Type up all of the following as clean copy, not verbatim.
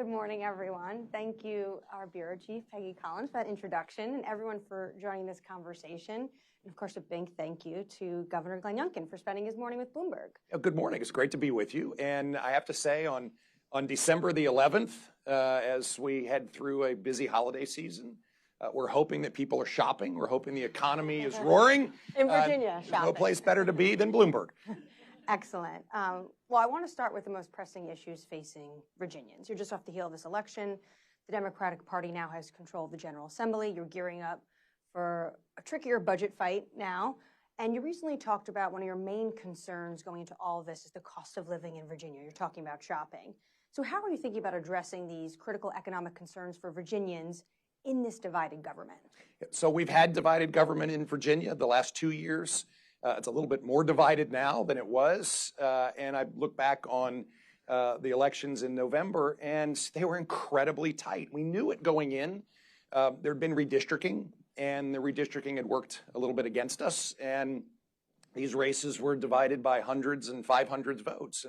Good morning, everyone. Thank you, our Bureau Chief, Peggy Collins, for that introduction, and everyone for joining this conversation. And of course, a big thank you to Governor Glenn Youngkin for spending his morning with Bloomberg. Good morning. It's great to be with you. And I have to say, on December the 11th, as we head through a busy holiday season, we're hoping that people are shopping. We're hoping the economy is roaring. In Virginia, there's no place better to be than Bloomberg. Excellent. Well, I want to start with the most pressing issues facing Virginians. You're just off the heel of this election. The Democratic Party now has control of the General Assembly. You're gearing up for a trickier budget fight now. And you recently talked about one of your main concerns going into all of this is the cost of living in Virginia. You're talking about shopping. So how are you thinking about addressing these critical economic concerns for Virginians in this divided government? So we've had divided government in Virginia the last 2 years. It's a little bit more divided now than it was. And I look back on the elections in November, and they were incredibly tight. We knew it going in. There had been redistricting, and the redistricting had worked a little bit against us. And these races were divided by hundreds and 500s votes.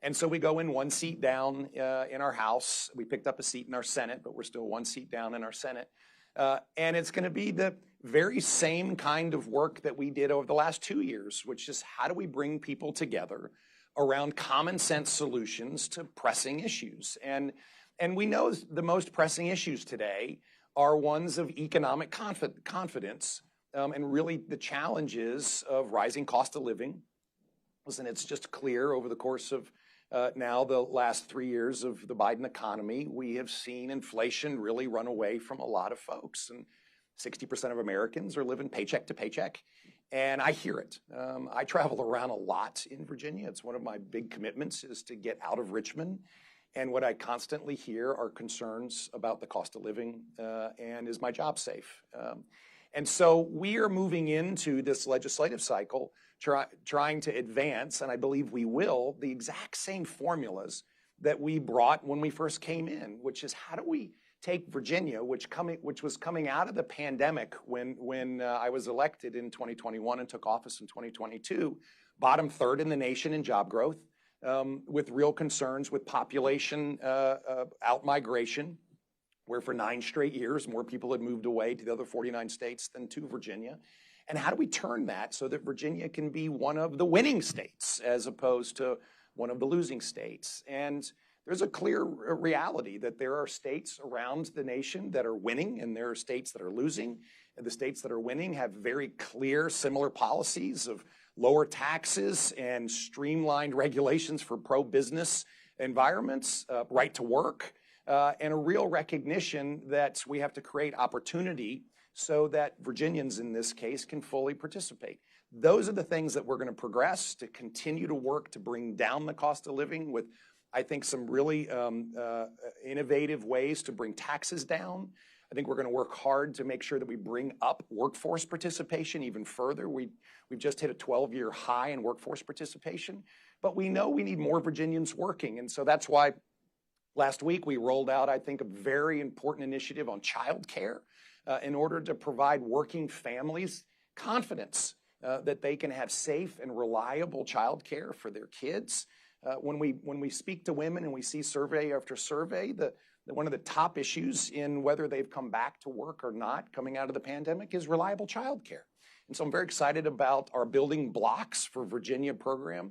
And so we go in one seat down in our House. We picked up a seat in our Senate, but we're still one seat down in our Senate. And it's going to be the very same kind of work that we did over the last 2 years, which is how do we bring people together around common sense solutions to pressing issues. And we know the most pressing issues today are ones of economic confidence and really the challenges of rising cost of living. Listen, it's just clear over the course of now the last 3 years of the Biden economy, we have seen inflation really run away from a lot of folks. And 60% of Americans are living paycheck to paycheck. And I hear it. I travel around a lot in Virginia. It's one of my big commitments is to get out of Richmond. And what I constantly hear are concerns about the cost of living and is my job safe? And so we are moving into this legislative cycle trying to advance, and I believe we will, the exact same formulas that we brought when we first came in, which is how do we take Virginia, which was coming out of the pandemic when I was elected in 2021 and took office in 2022, bottom third in the nation in job growth, with real concerns with population out-migration, where for 9 straight years, more people had moved away to the other 49 states than to Virginia. And how do we turn that so that Virginia can be one of the winning states as opposed to one of the losing states? And there's a clear reality that there are states around the nation that are winning and there are states that are losing. And the states that are winning have very clear, similar policies of lower taxes and streamlined regulations for pro-business environments, right to work, and a real recognition that we have to create opportunity so that Virginians in this case can fully participate. Those are the things that we're going to progress to continue to work to bring down the cost of living with, I think, some really innovative ways to bring taxes down. I think we're going to work hard to make sure that we bring up workforce participation even further. We've just hit a 12-year high in workforce participation, but we know we need more Virginians working. And so that's why last week we rolled out, I think, a very important initiative on child care in order to provide working families confidence that they can have safe and reliable child care for their kids. When we speak to women and we see survey after survey, one of the top issues in whether they've come back to work or not coming out of the pandemic is reliable child care. And so I'm very excited about our Building Blocks for Virginia program,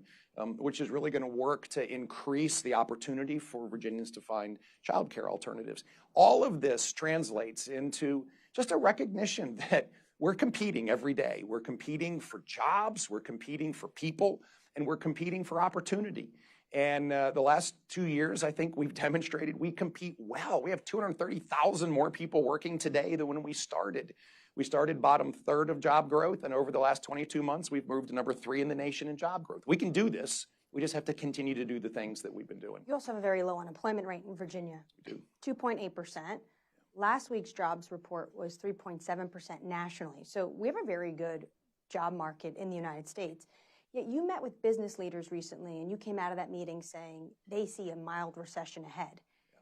which is really going to work to increase the opportunity for Virginians to find child care alternatives. All of this translates into just a recognition that we're competing every day. We're competing for jobs, we're competing for people, and we're competing for opportunity. And the last 2 years, I think we've demonstrated we compete well. We have 230,000 more people working today than when we started. We started bottom third of job growth, and over the last 22 months, we've moved to number 3 in the nation in job growth. We can do this. We just have to continue to do the things that we've been doing. You also have a very low unemployment rate in Virginia. We do. 2.8%. Last week's jobs report was 3.7% nationally. So we have a very good job market in the United States. Yet you met with business leaders recently, and you came out of that meeting saying they see a mild recession ahead.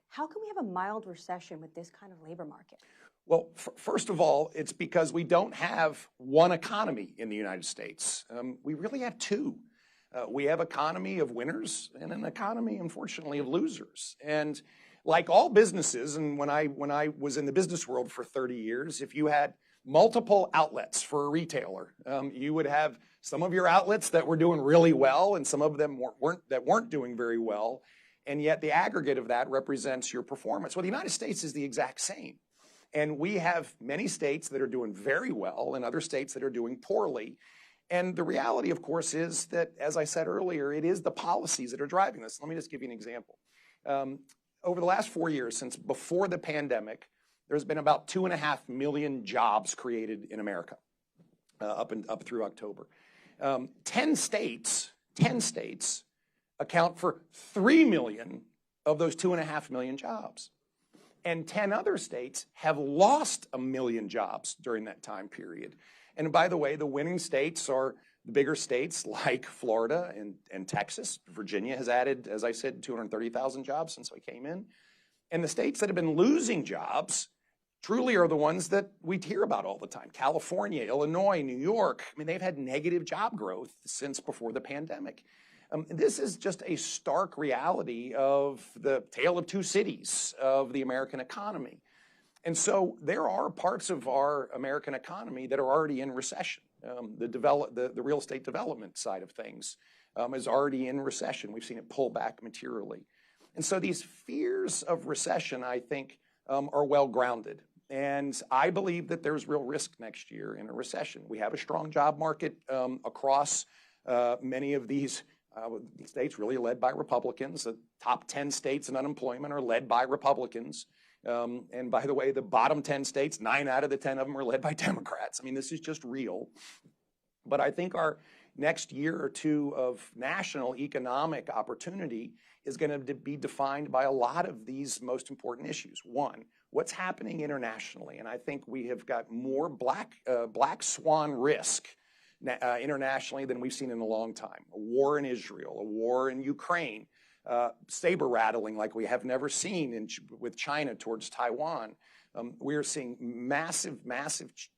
How can we have a mild recession with this kind of labor market? Well, first of all, it's because we don't have one economy in the United States. We really have two. We have an economy of winners and an economy, unfortunately, of losers. And like all businesses, and when I was in the business world for 30 years, if you had multiple outlets for a retailer, you would have some of your outlets that were doing really well and some of them weren't doing very well. And yet the aggregate of that represents your performance. Well, the United States is the exact same. And we have many states that are doing very well and other states that are doing poorly. And the reality, of course, is that, as I said earlier, it is the policies that are driving this. Let me just give you an example. Over the last 4 years, since before the pandemic, there's been about 2.5 million jobs created in America up through October. 10 states account for 3 million of those 2.5 million jobs. And 10 other states have lost 1 million jobs during that time period. And by the way, the winning states are the bigger states like Florida and Texas. Virginia has added, as I said, 230,000 jobs since I came in. And the states that have been losing jobs truly are the ones that we hear about all the time. California, Illinois, New York. I mean, they've had negative job growth since before the pandemic. This is just a stark reality of the tale of two cities of the American economy. And so there are parts of our American economy that are already in recession. The real estate development side of things is already in recession. We've seen it pull back materially. And so these fears of recession, I think, are well grounded. And I believe that there's real risk next year in a recession. We have a strong job market across many of these states, really led by Republicans. The top 10 states in unemployment are led by Republicans. And by the way, the bottom 10 states, 9 out of the 10 of them are led by Democrats. I mean, this is just real. But I think our next year or two of national economic opportunity is going to be defined by a lot of these most important issues. One, what's happening internationally? And I think we have got more black swan risk internationally than we've seen in a long time. A war in Israel, a war in Ukraine, saber rattling like we have never seen with China towards Taiwan. We are seeing massive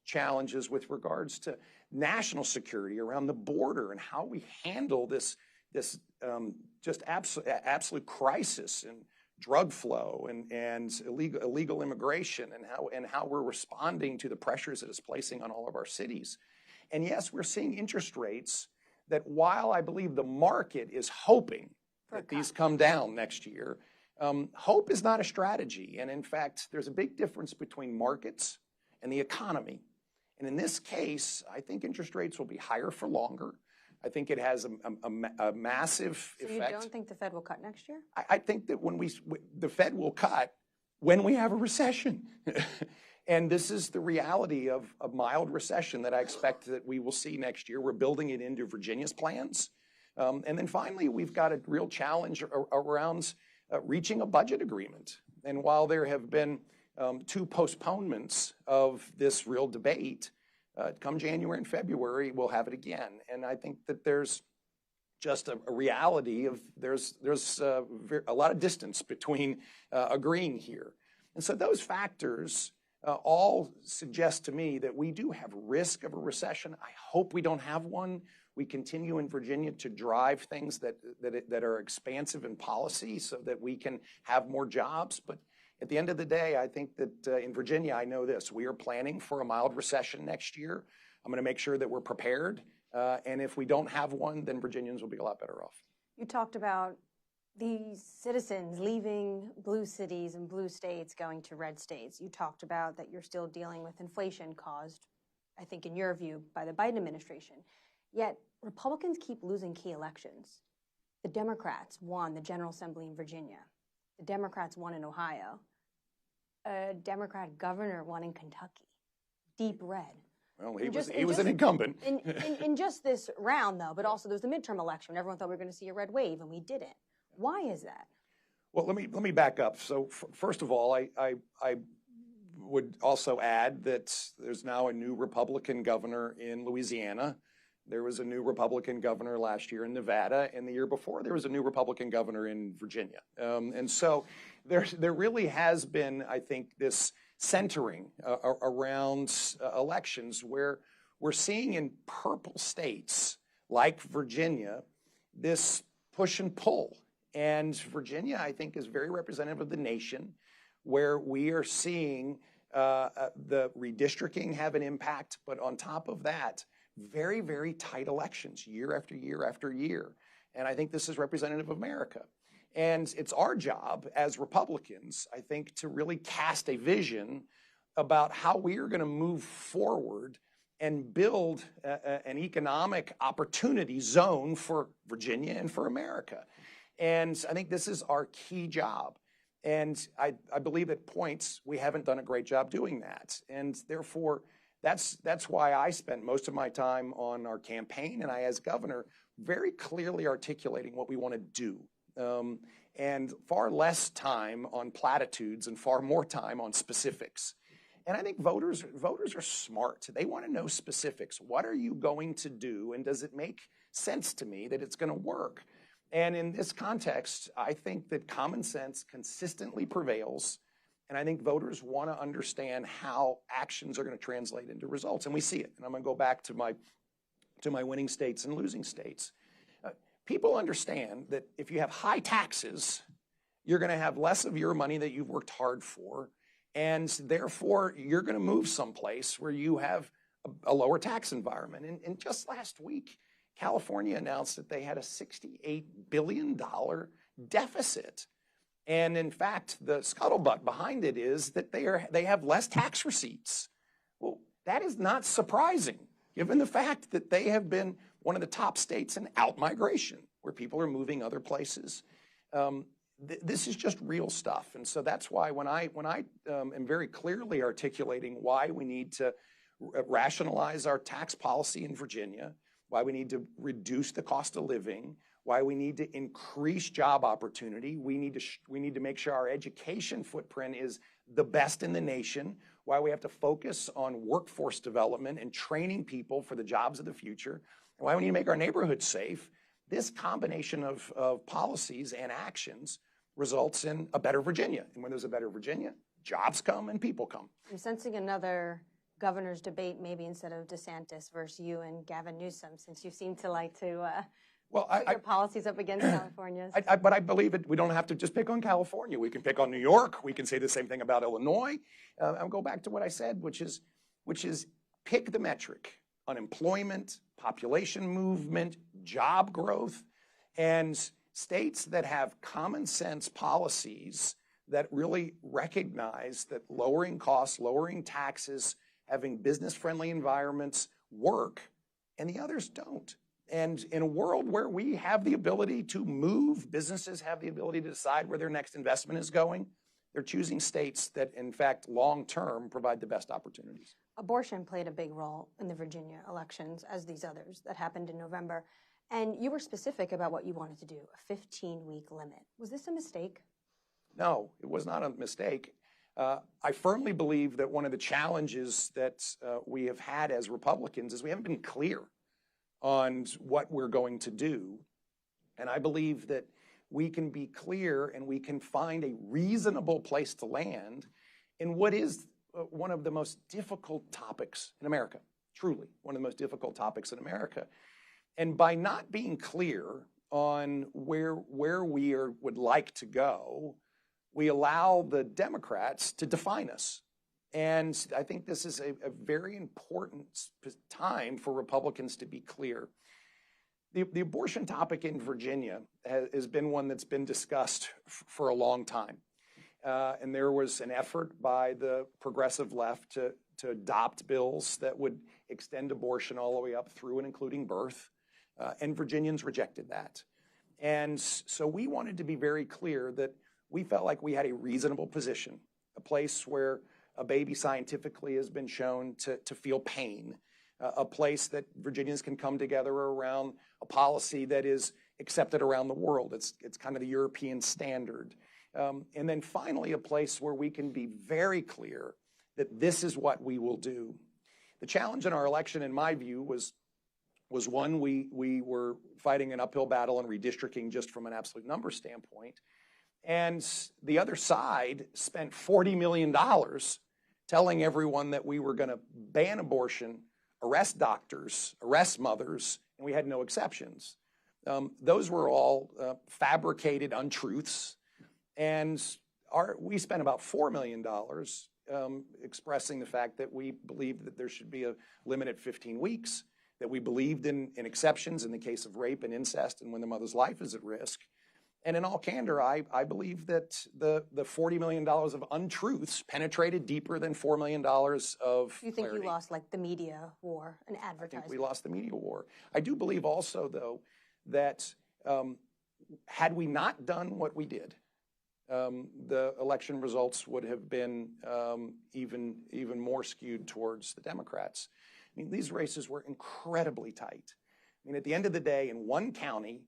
challenges with regards to national security around the border and how we handle this just absolute crisis and drug flow and illegal immigration and how we're responding to the pressures it is placing on all of our cities. And yes, we're seeing interest rates that, while I believe the market is hoping that these come down next year, hope is not a strategy. And in fact, there's a big difference between markets and the economy. And in this case, I think interest rates will be higher for longer. I think it has a massive effect. So you don't think the Fed will cut next year? I think that the Fed will cut when we have a recession. And this is the reality of a mild recession that I expect that we will see next year. We're building it into Virginia's plans. And then finally, we've got a real challenge around reaching a budget agreement. And while there have been 2 postponements of this real debate, come January and February, we'll have it again. And I think that there's just a reality of there's a lot of distance between agreeing here. And so those factors all suggest to me that we do have risk of a recession. I hope we don't have one. We continue in Virginia to drive things that are expansive in policy so that we can have more jobs. But at the end of the day, I think that in Virginia, I know this. We are planning for a mild recession next year. I'm going to make sure that we're prepared. And if we don't have one, then Virginians will be a lot better off. You talked about these citizens leaving blue cities and blue states going to red states. You talked about that you're still dealing with inflation caused, I think in your view, by the Biden administration. Yet Republicans keep losing key elections. The Democrats won the General Assembly in Virginia. The Democrats won in Ohio. A Democrat governor won in Kentucky. Deep red. Well, he was an incumbent. in just this round, though, but also there's the midterm election. Everyone thought we were going to see a red wave, and we didn't. Why is that? Well, let me back up. So first of all, I would also add that there's now a new Republican governor in Louisiana. There was a new Republican governor last year in Nevada, and the year before there was a new Republican governor in Virginia. And so there really has been, I think, this centering around elections where we're seeing in purple states like Virginia this push and pull. And Virginia, I think, is very representative of the nation, where we are seeing the redistricting have an impact, but on top of that, very, very tight elections year after year after year. And I think this is representative of America. And it's our job as Republicans, I think, to really cast a vision about how we are going to move forward and build an economic opportunity zone for Virginia and for America. And I think this is our key job. And I believe at points we haven't done a great job doing that. And therefore, that's why I spent most of my time on our campaign, and I, as governor, very clearly articulating what we want to do. And far less time on platitudes and far more time on specifics. And I think voters are smart. They want to know specifics. What are you going to do? And does it make sense to me that it's going to work? And in this context, I think that common sense consistently prevails. And I think voters want to understand how actions are going to translate into results. And we see it. And I'm going to go back to my winning states and losing states. People understand that if you have high taxes, you're going to have less of your money that you've worked hard for. And therefore, you're going to move someplace where you have a lower tax environment. And just last week, California announced that they had a $68 billion deficit. And in fact, the scuttlebutt behind it is that they have less tax receipts. Well, that is not surprising, given the fact that they have been one of the top states in out-migration, where people are moving other places. This is just real stuff. And so that's why when I am very clearly articulating why we need to rationalize our tax policy in Virginia, why we need to reduce the cost of living, why we need to increase job opportunity, we need to make sure our education footprint is the best in the nation, why we have to focus on workforce development and training people for the jobs of the future, and why we need to make our neighborhoods safe. This combination of policies and actions results in a better Virginia. And when there's a better Virginia, jobs come and people come. I'm sensing another governor's debate, maybe instead of DeSantis versus you and Gavin Newsom, since you seem to like to put your policies up against California's. But I believe we don't have to just pick on California. We can pick on New York. We can say the same thing about Illinois. I'll go back to what I said, which is pick the metric: unemployment, population movement, job growth, and states that have common sense policies that really recognize that lowering costs, lowering taxes, having business-friendly environments work, and the others don't. And in a world where we have the ability to move, businesses have the ability to decide where their next investment is going, they're choosing states that, in fact, long-term provide the best opportunities. Abortion played a big role in the Virginia elections, as these others that happened in November. And you were specific about what you wanted to do, a 15-week limit. Was this a mistake? No, it was not a mistake. I firmly believe that one of the challenges that we have had as Republicans is we haven't been clear on what we're going to do. And I believe that we can be clear and we can find a reasonable place to land in what is one of the most difficult topics in America, truly one of the most difficult topics in America. And by not being clear on where we would like to go, we allow the Democrats to define us. And I think this is a very important time for Republicans to be clear. The abortion topic in Virginia has been one that's been discussed for a long time. And there was an effort by the progressive left to adopt bills that would extend abortion all the way up through and including birth. And Virginians rejected that. And so we wanted to be very clear that we felt like we had a reasonable position, a place where a baby scientifically has been shown to feel pain, a place that Virginians can come together around a policy that is accepted around the world. It's kind of the European standard. And then finally, a place where we can be very clear that this is what we will do. The challenge in our election, in my view, was one, we were fighting an uphill battle in redistricting just from an absolute number standpoint. And the other side spent $40 million telling everyone that we were going to ban abortion, arrest doctors, arrest mothers, and we had no exceptions. those were all fabricated untruths. And we spent about $4 million expressing the fact that we believed that there should be a limit at 15 weeks, that we believed in exceptions in the case of rape and incest and when the mother's life is at risk. And in all candor, I believe that the $40 million of untruths penetrated deeper than $4 million of You think clarity. you lost like the media war and advertising? I think we lost the media war. I do believe also, though, that had we not done what we did, the election results would have been even more skewed towards the Democrats. I mean, these races were incredibly tight. I mean, at the end of the day, in one county,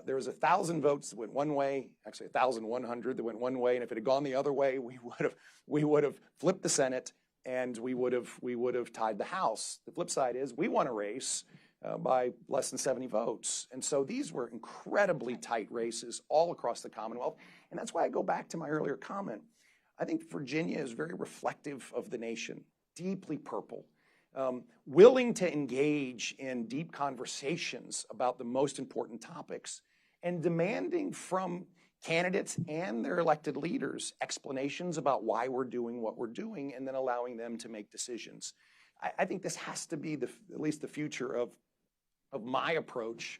there was 1,000 votes that went one way, actually 1,100 that went one way, and if it had gone the other way, we would have flipped the Senate and we would have tied the House. The flip side is we won a race by less than 70 votes, and so these were incredibly tight races all across the Commonwealth, and that's why I go back to my earlier comment. I think Virginia is very reflective of the nation, deeply purple. Willing to engage in deep conversations about the most important topics and demanding from candidates and their elected leaders explanations about why we're doing what we're doing and then allowing them to make decisions. I think this has to be at least the future of my approach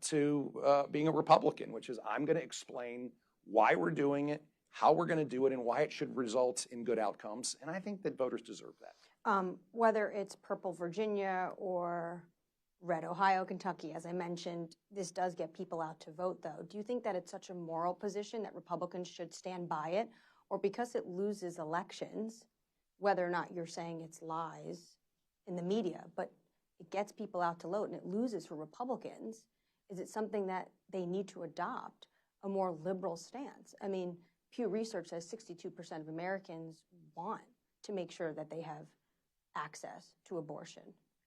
to being a Republican, which is I'm going to explain why we're doing it, how we're going to do it, and why it should result in good outcomes. And I think that voters deserve that. Whether it's purple Virginia or red Ohio, Kentucky, as I mentioned, this does get people out to vote, though. Do you think that it's such a moral position that Republicans should stand by it? Or because it loses elections, whether or not you're saying it's lies in the media, but it gets people out to vote and it loses for Republicans, is it something that they need to adopt a more liberal stance? I mean, Pew Research says 62% of Americans want to make sure that they have access to abortion,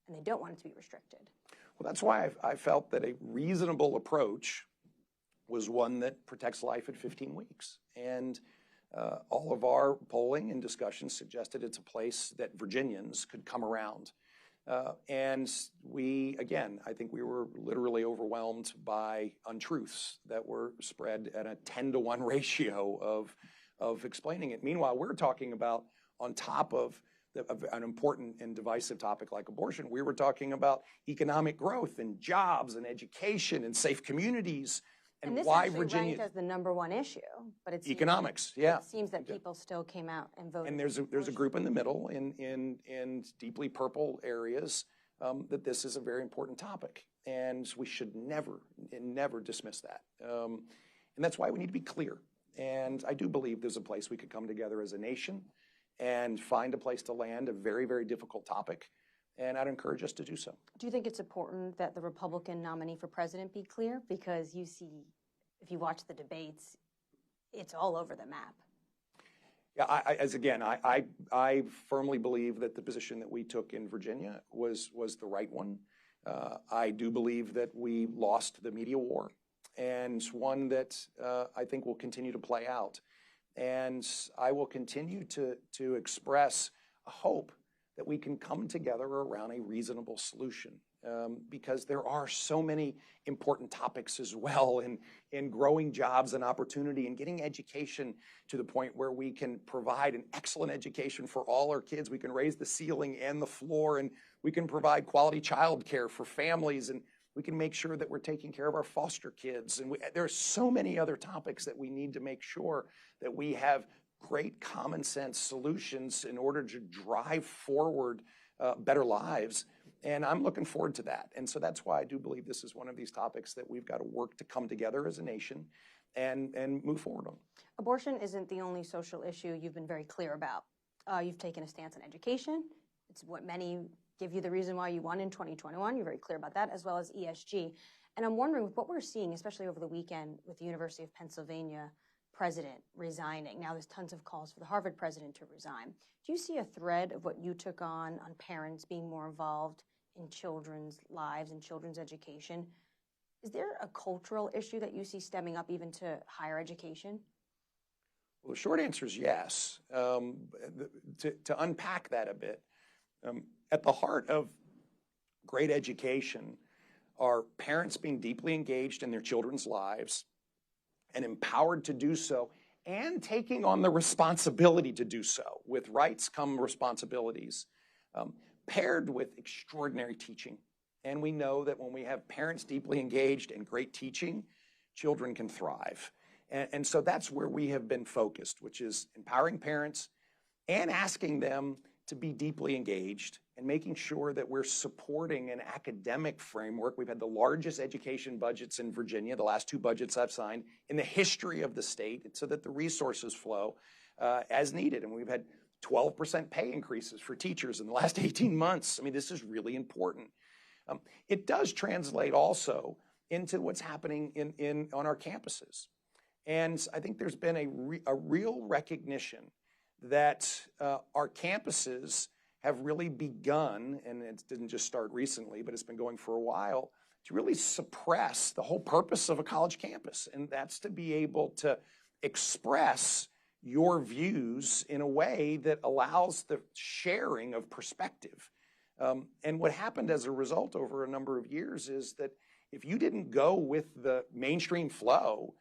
and they don't want it to be restricted. Well, that's why I felt that a reasonable approach was one that protects life at 15 weeks. And all of our polling and discussions suggested it's a place that Virginians could come around. And I think we were literally overwhelmed by untruths that were spread at a 10-to-1 ratio of explaining it. Meanwhile, we're talking about, on top of an important and divisive topic like abortion, we were talking about economic growth and jobs and education and safe communities and this why actually Virginia ranked as the #1 issue, but it's economics. Yeah, it seems that people still came out and voted. and there's a group in the middle in deeply purple areas that this is a very important topic, and we should never dismiss that. And that's why we need to be clear. And I do believe there's a place we could come together as a nation and find a place to land a very, very difficult topic, and I'd encourage us to do so. Do you think it's important that the Republican nominee for president be clear? Because you see, if you watch the debates, it's all over the map. Yeah, I firmly believe that the position that we took in Virginia was the right one. I do believe that we lost the media war, and one that I think will continue to play out. And I will continue to express a hope that we can come together around a reasonable solution, because there are so many important topics as well in growing jobs and opportunity and getting education to the point where we can provide an excellent education for all our kids. We can raise the ceiling and the floor, and we can provide quality child care for families, and we can make sure that we're taking care of our foster kids. And there are so many other topics that we need to make sure that we have great common sense solutions in order to drive forward better lives. And I'm looking forward to that. And so that's why I do believe this is one of these topics that we've got to work to come together as a nation and move forward on. Abortion isn't the only social issue you've been very clear about. You've taken a stance on education. It's what many give you the reason why you won in 2021. You're very clear about that, as well as ESG. And I'm wondering, with what we're seeing, especially over the weekend with the University of Pennsylvania president resigning, now there's tons of calls for the Harvard president to resign. Do you see a thread of what you took on parents being more involved in children's lives and children's education? Is there a cultural issue that you see stemming up even to higher education? Well, the short answer is yes. To unpack that a bit, at the heart of great education are parents being deeply engaged in their children's lives and empowered to do so, and taking on the responsibility to do so. With rights come responsibilities, paired with extraordinary teaching. And we know that when we have parents deeply engaged in great teaching, children can thrive. And so that's where we have been focused, which is empowering parents and asking them to be deeply engaged and making sure that we're supporting an academic framework. We've had the largest education budgets in Virginia, the last 2 budgets I've signed, in the history of the state, so that the resources flow as needed. And we've had 12% pay increases for teachers in the last 18 months. I mean, this is really important. It does translate also into what's happening on our campuses. And I think there's been a real recognition that our campuses have really begun, and it didn't just start recently, but it's been going for a while, to really suppress the whole purpose of a college campus. And that's to be able to express your views in a way that allows the sharing of perspective. And what happened as a result over a number of years is that if you didn't go with the mainstream flow,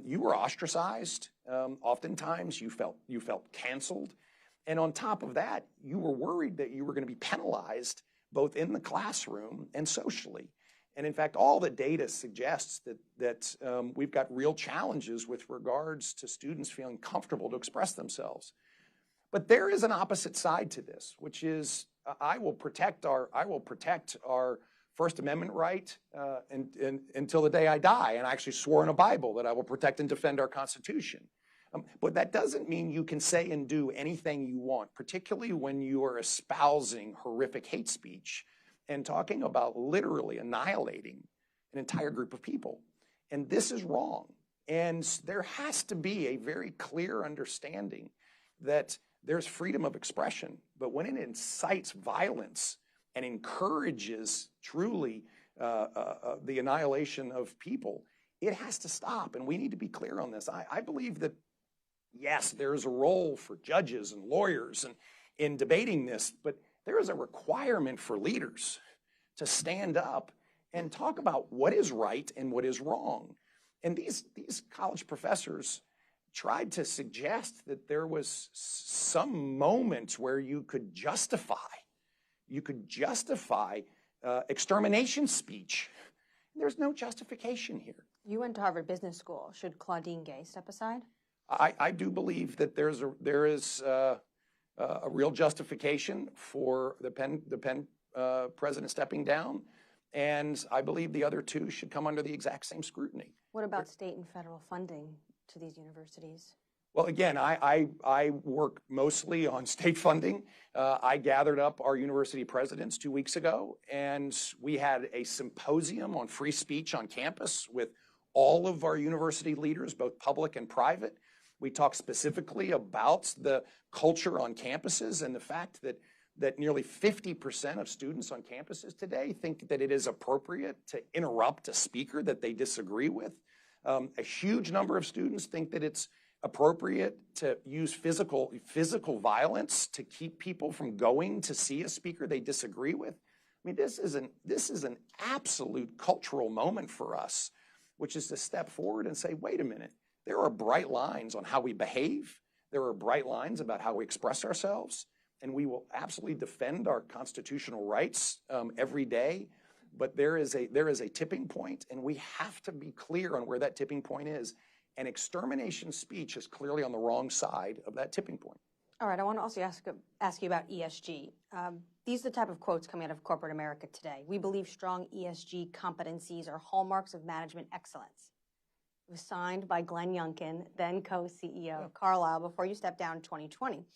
you were ostracized. Oftentimes you felt canceled. And on top of that, you were worried that you were going to be penalized both in the classroom and socially. And in fact, all the data suggests that we've got real challenges with regards to students feeling comfortable to express themselves. But there is an opposite side to this, which is I will protect our First Amendment right until the day I die. And I actually swore in a Bible that I will protect and defend our Constitution. But that doesn't mean you can say and do anything you want, particularly when you are espousing horrific hate speech and talking about literally annihilating an entire group of people. And this is wrong. And there has to be a very clear understanding that there's freedom of expression, but when it incites violence and encourages truly the annihilation of people, it has to stop. And we need to be clear on this. I believe that, yes, there is a role for judges and lawyers in debating this, but there is a requirement for leaders to stand up and talk about what is right and what is wrong. And these college professors tried to suggest that there was some moment where you could justify extermination speech. There's no justification here. You went to Harvard Business School. Should Claudine Gay step aside? I do believe that there is a real justification for the Penn president stepping down, and I believe the other 2 should come under the exact same scrutiny. What about state and federal funding to these universities? Well, again, I work mostly on state funding. I gathered up our university presidents 2 weeks ago, and we had a symposium on free speech on campus with all of our university leaders, both public and private. We talked specifically about the culture on campuses and the fact that nearly 50% of students on campuses today think that it is appropriate to interrupt a speaker that they disagree with. A huge number of students think that it's appropriate to use physical violence to keep people from going to see a speaker they disagree with. I mean, this is an absolute cultural moment for us, which is to step forward and say, wait a minute, there are bright lines on how we behave. There are bright lines about how we express ourselves, and we will absolutely defend our constitutional rights every day. But there is a tipping point, and we have to be clear on where that tipping point is. And extermination speech is clearly on the wrong side of that tipping point. All right, I want to also ask you about ESG. These are the type of quotes coming out of corporate America today. We believe strong ESG competencies are hallmarks of management excellence. It was signed by Glenn Youngkin, then co-CEO of Carlyle, before you stepped down in 2020.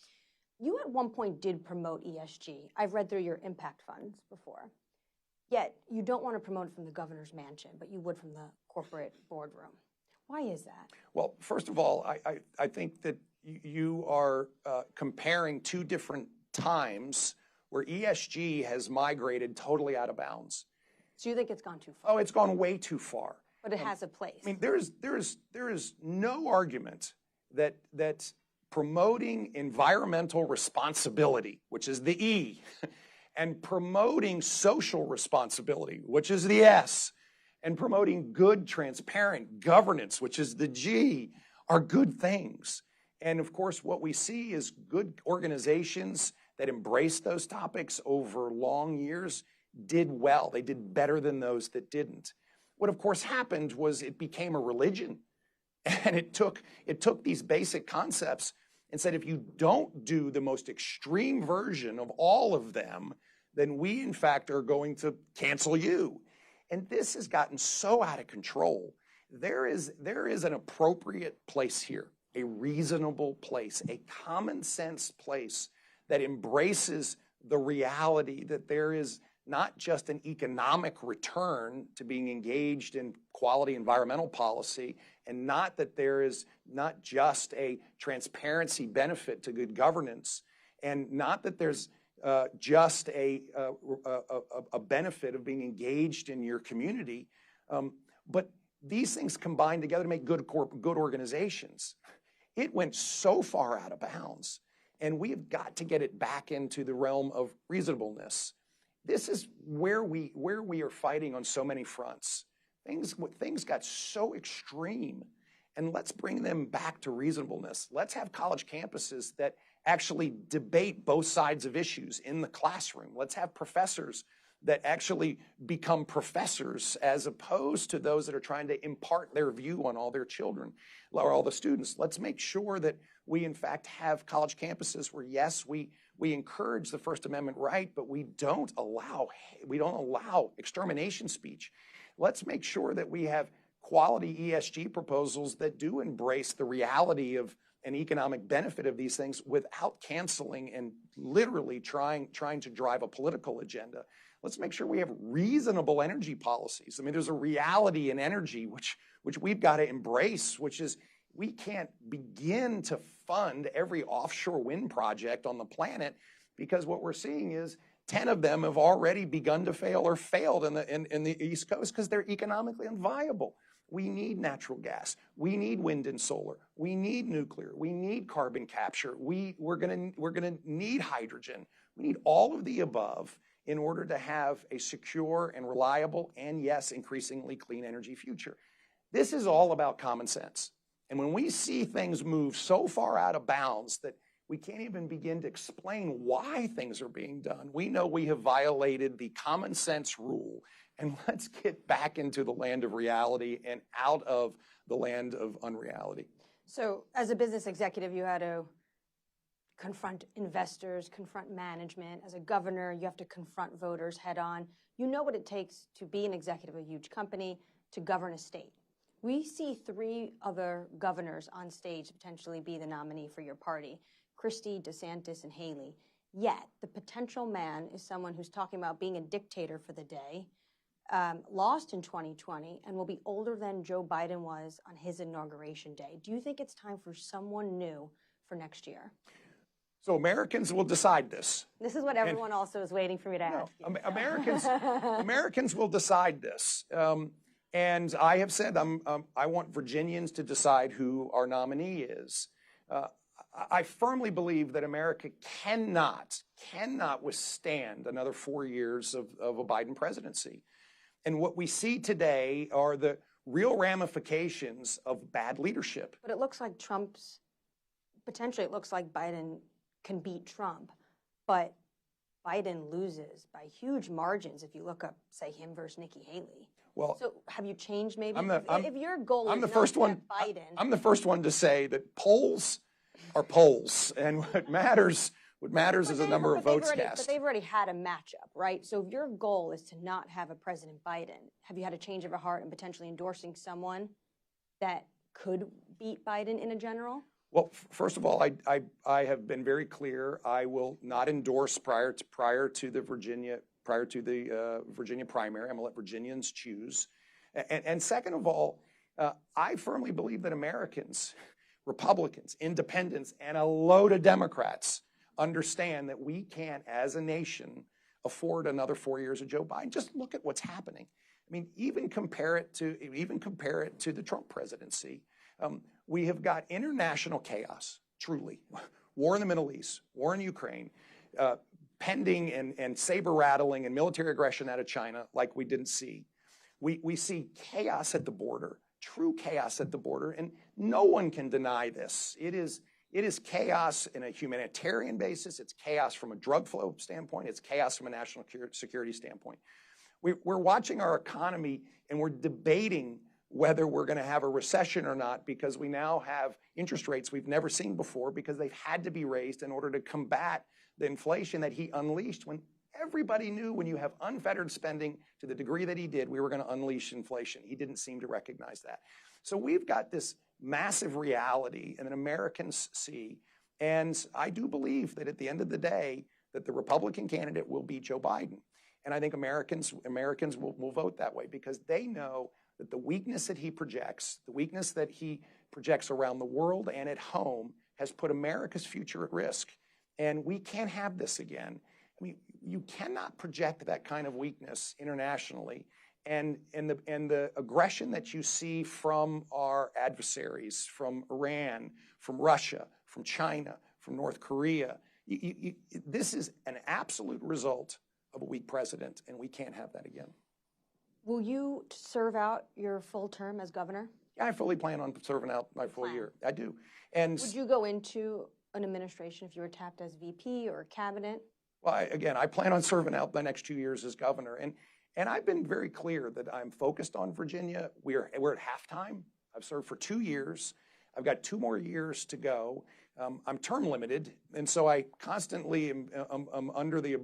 You at one point did promote ESG. I've read through your impact funds before. Yet you don't want to promote it from the governor's mansion, but you would from the corporate boardroom. Why is that? Well, first of all, I think that you are comparing 2 different times where ESG has migrated totally out of bounds. So you think it's gone too far? Oh, it's gone way too far. But it has a place. I mean, there is no argument that promoting environmental responsibility, which is the E, and promoting social responsibility, which is the S, and promoting good, transparent governance, which is the G, are good things. And of course, what we see is good organizations that embrace those topics over long years did well. They did better than those that didn't. What of course happened was it became a religion, and it took these basic concepts and said, if you don't do the most extreme version of all of them, then we in fact are going to cancel you. And this has gotten so out of control. There is an appropriate place here, a reasonable place, a common sense place that embraces the reality that there is not just an economic return to being engaged in quality environmental policy, and not that there is not just a transparency benefit to good governance, and not that there's just a benefit of being engaged in your community, but these things combine together to make good organizations. It went so far out of bounds, and we have got to get it back into the realm of reasonableness. This is where we are fighting on so many fronts. Things got so extreme, and let's bring them back to reasonableness. Let's have college campuses that actually debate both sides of issues in the classroom. Let's have professors that actually become professors as opposed to those that are trying to impart their view on all their children or all the students. Let's make sure that we in fact have college campuses where, yes, we encourage the First Amendment right, but we don't allow extermination speech. Let's make sure that we have quality ESG proposals that do embrace the reality of an economic benefit of these things without canceling and literally trying to drive a political agenda. Let's make sure we have reasonable energy policies. I mean, there's a reality in energy which we've got to embrace, which is we can't begin to fund every offshore wind project on the planet, because what we're seeing is 10 of them have already begun to fail or failed in the East Coast because they're economically unviable. We need natural gas. We need wind and solar. We need nuclear. We need carbon capture. We're gonna need hydrogen. We need all of the above in order to have a secure and reliable and, yes, increasingly clean energy future. This is all about common sense. And when we see things move so far out of bounds that we can't even begin to explain why things are being done, we know we have violated the common sense rule. And let's get back into the land of reality and out of the land of unreality. So as a business executive, you had to confront investors, confront management. As a governor, you have to confront voters head on. You know what it takes to be an executive of a huge company, to govern a state. We see 3 other governors on stage to potentially be the nominee for your party: Christie, DeSantis, and Haley. Yet the potential man is someone who's talking about being a dictator for the day, lost in 2020, and will be older than Joe Biden was on his inauguration day. Do you think it's time for someone new for next year? So Americans will decide this. This is what everyone also is waiting for me to ask you. Americans will decide this. And I have said I want Virginians to decide who our nominee is. I firmly believe that America cannot withstand another 4 years of a Biden presidency. And what we see today are the real ramifications of bad leadership. But it looks like potentially it looks like Biden can beat Trump, but Biden loses by huge margins if you look up, say, him versus Nikki Haley. Well, so have you changed maybe? If your goal is not Biden. I'm the first one to say that polls are polls, and what matters is the number of votes cast. But they've already had a matchup, right? So if your goal is to not have a President Biden, have you had a change of heart and potentially endorsing someone that could beat Biden in a general? Well, first of all, I have been very clear. I will not endorse prior to the Virginia primary. I'm going to let Virginians choose. And second of all, I firmly believe that Americans, Republicans, independents, and a load of Democrats understand that we can't, as a nation, afford another 4 years of Joe Biden. Just look at what's happening. I mean, even compare it to the Trump presidency. We have got international chaos, truly. War in the Middle East, war in Ukraine, pending and saber rattling and military aggression out of China like we didn't see. We see chaos at the border, true chaos at the border, and no one can deny this. It is chaos in a humanitarian basis. It's chaos from a drug flow standpoint. It's chaos from a national security standpoint. We're watching our economy and we're debating whether we're going to have a recession or not because we now have interest rates we've never seen before because they've had to be raised in order to combat the inflation that he unleashed when everybody knew when you have unfettered spending to the degree that he did, we were going to unleash inflation. He didn't seem to recognize that. So we've got this massive reality that Americans see. And I do believe that at the end of the day, that the Republican candidate will beat Joe Biden. And I think Americans will vote that way because they know that the weakness that he projects, the weakness that he projects around the world and at home has put America's future at risk. And we can't have this again. I mean, you cannot project that kind of weakness internationally. And the aggression that you see from our adversaries, from Iran, from Russia, from China, from North Korea, this is an absolute result of a weak president, and we can't have that again. Will you serve out your full term as governor? Yeah, I fully plan on serving out my full year. I do. And would you go into an administration if you were tapped as VP or cabinet? Well, I plan on serving out the next 2 years as governor. And I've been very clear that I'm focused on Virginia. We're at halftime. I've served for 2 years. I've got 2 more years to go. I'm term limited, and so I constantly am under the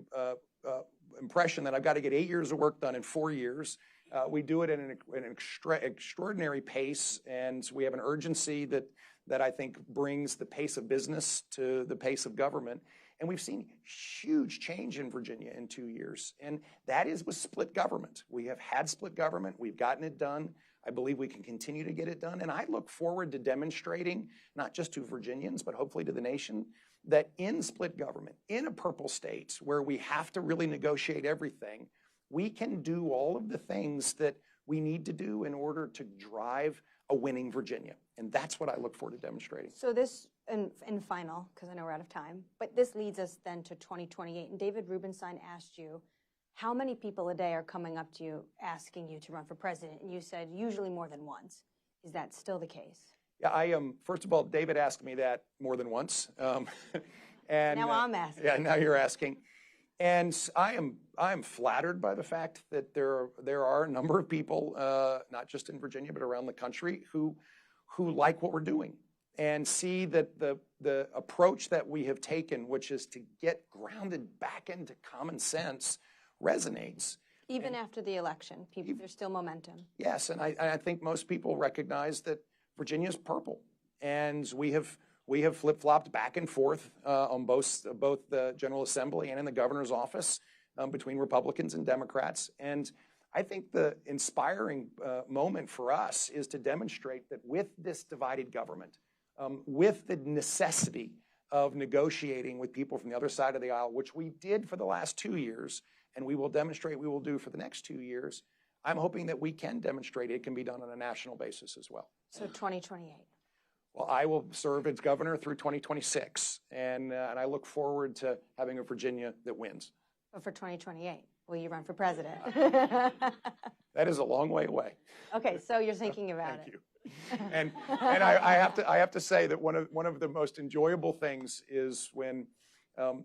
impression that I've got to get 8 years of work done in 4 years. We do it at an extraordinary pace, and we have an urgency that I think brings the pace of business to the pace of government. And we've seen huge change in Virginia in 2 years, and that is with split government. We have had split government. We've gotten it done. I believe we can continue to get it done, and I look forward to demonstrating, not just to Virginians, but hopefully to the nation, that in split government, in a purple state where we have to really negotiate everything, we can do all of the things that we need to do in order to drive a winning Virginia. And that's what I look forward to demonstrating. So this, and final, because I know we're out of time, but this leads us then to 2028. And David Rubenstein asked you, how many people a day are coming up to you asking you to run for president? And you said usually more than once. Is that still the case? Yeah, I am. First of all, David asked me that more than once. And now I'm asking. Yeah, now you're asking. And I am flattered by the fact that there are a number of people, not just in Virginia, but around the country, who like what we're doing and see that the approach that we have taken, which is to get grounded back into common sense, resonates. Even after the election, there's still momentum. Yes, and I think most people recognize that Virginia's purple, and we have flip-flopped back and forth on both the General Assembly and in the governor's office between Republicans and Democrats. And I think the inspiring moment for us is to demonstrate that with this divided government, with the necessity of negotiating with people from the other side of the aisle, which we did for the last 2 years, and we will demonstrate we will do for the next 2 years, I'm hoping that we can demonstrate it can be done on a national basis as well. So 2028. Well, I will serve as governor through 2026, and I look forward to having a Virginia that wins. But for 2028, will you run for president? That is a long way away. Okay, so you're thinking about Thank it. you. And I have to say that one of the most enjoyable things is when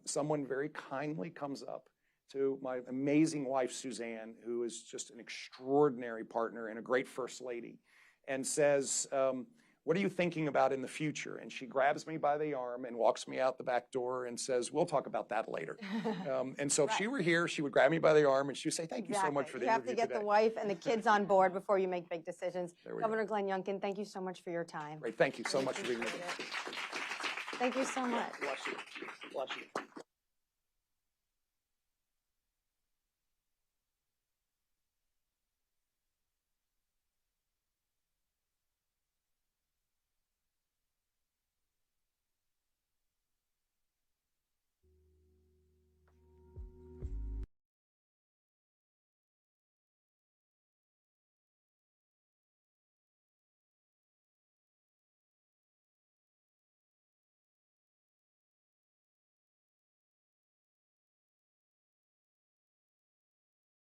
someone very kindly comes up to my amazing wife, Suzanne, who is just an extraordinary partner and a great first lady, and says, what are you thinking about in the future? And she grabs me by the arm and walks me out the back door and says, we'll talk about that later. And so if she were here, she would grab me by the arm and she would say, thank you so much for the interview today. You have to get the wife and the kids on board before you make big decisions. Governor Glenn Youngkin, thank you so much for your time. Great, thank you so much for being with us. Thank you so much. Bless you. Bless you.